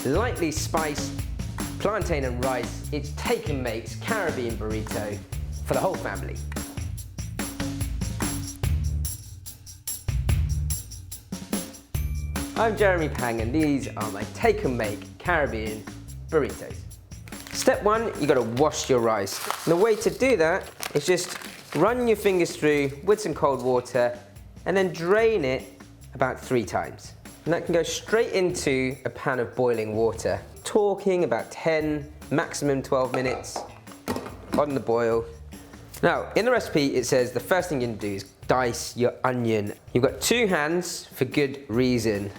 lightly spiced plantain and rice. It's Take and Make's Caribbean burrito for the whole family. I'm Jeremy Pang and these are my Take and Make Caribbean burritos. Step one, you gotta wash your rice. And the way to do that is just run your fingers through with some cold water and then drain it about 3 times. And that can go straight into a pan of boiling water. Talking about 10, maximum 12 minutes on the boil. Now, in the recipe it says the first thing you're gonna do is dice your onion. You've got 2 hands for good reason.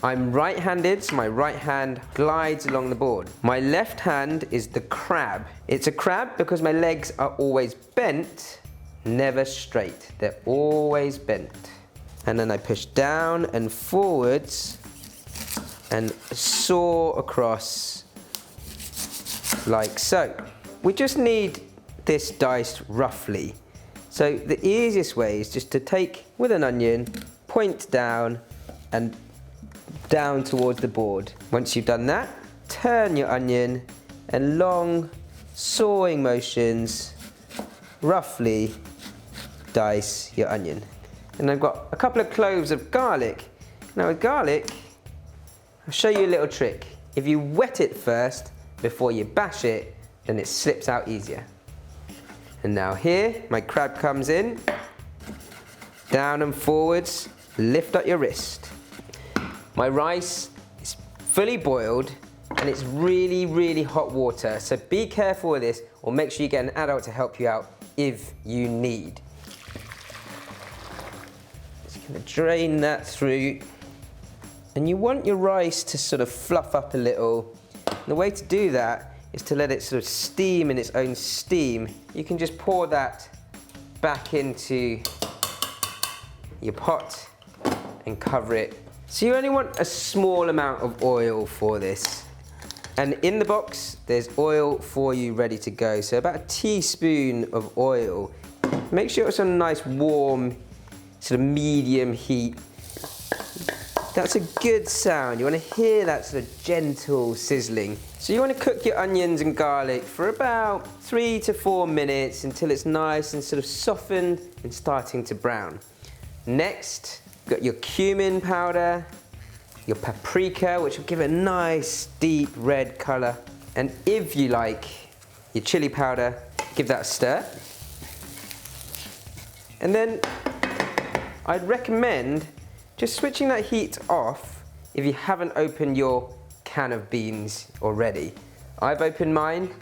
I'm right-handed, so my right hand glides along the board. My left hand is the crab. It's a crab because my legs are always bent, never straight. They're always bent. And then I push down and forwards and saw across like so. We just need this diced roughly. So the easiest way is just to take with an onion, point down and down towards the board. Once you've done that, turn your onion and long sawing motions, roughly dice your onion. And I've got a couple of cloves of garlic. Now with garlic, I'll show you a little trick. If you wet it first before you bash it, then it slips out easier. And now here, my crab comes in, down and forwards, lift up your wrist. My rice is fully boiled and it's really, really hot water. So be careful with this or make sure you get an adult to help you out if you need. Just gonna drain that through. And you want your rice to sort of fluff up a little. And the way to do that is to let it sort of steam in its own steam. You can just pour that back into your pot and cover it. So you only want a small amount of oil for this. And in the box, there's oil for you ready to go. So about a teaspoon of oil. Make sure it's on a nice warm, sort of medium heat. That's a good sound. You want to hear that sort of gentle sizzling. So you want to cook your onions and garlic for about 3 to 4 minutes until it's nice and sort of softened and starting to brown. Next, you've got your cumin powder, your paprika, which will give it a nice deep red color. And if you like your chili powder, give that a stir. And then I'd recommend just switching that heat off if you haven't opened your can of beans already. I've opened mine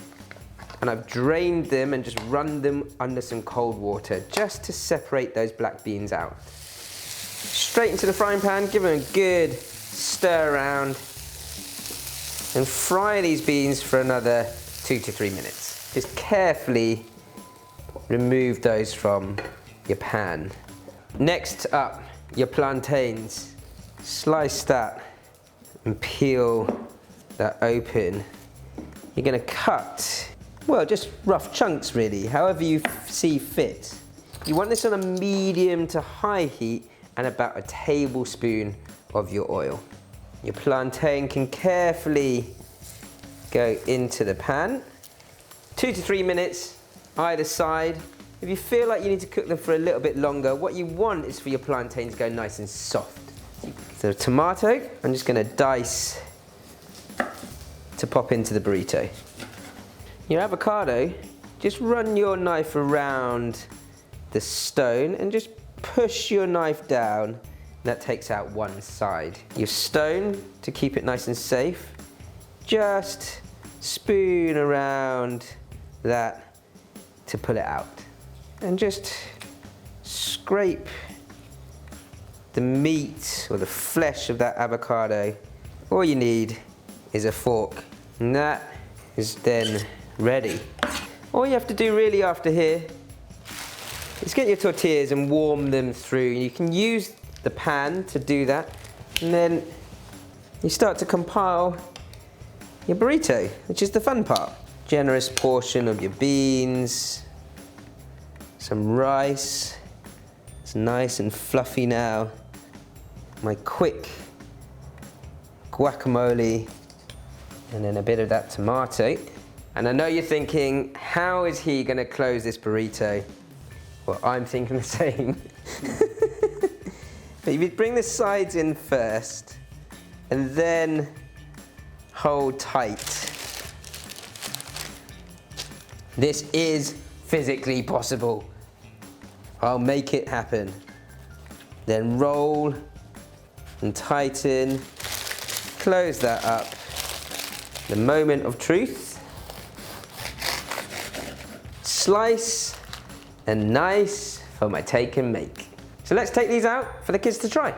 and I've drained them and just run them under some cold water just to separate those black beans out. Straight into the frying pan, give them a good stir around and fry these beans for another 2 to 3 minutes. Just carefully remove those from your pan. Next up, your plantains. Slice that and peel that open. You're gonna cut, well, just rough chunks really, however you see fit. You want this on a medium to high heat and about a tablespoon of your oil. Your plantain can carefully go into the pan. 2 to 3 minutes either side. If you feel like you need to cook them for a little bit longer, what you want is for your plantain to go nice and soft. So tomato, I'm just gonna dice to pop into the burrito. Your avocado, just run your knife around the stone and just push your knife down. That takes out one side. Your stone, to keep it nice and safe, just spoon around that to pull it out. And just scrape the meat or the flesh of that avocado. All you need is a fork, and that is then ready. All you have to do really after here is get your tortillas and warm them through. You can use the pan to do that, and then you start to compile your burrito, which is the fun part. Generous portion of your beans, some rice. It's nice and fluffy now. My quick guacamole, And then a bit of that tomato. And I know you're thinking, how is he gonna close this burrito? Well, I'm thinking the same. But if you bring the sides in first, and then hold tight. This is physically possible. I'll make it happen. Then roll and tighten. Close that up. The moment of truth. Slice and nice for my take and make. So let's take these out for the kids to try.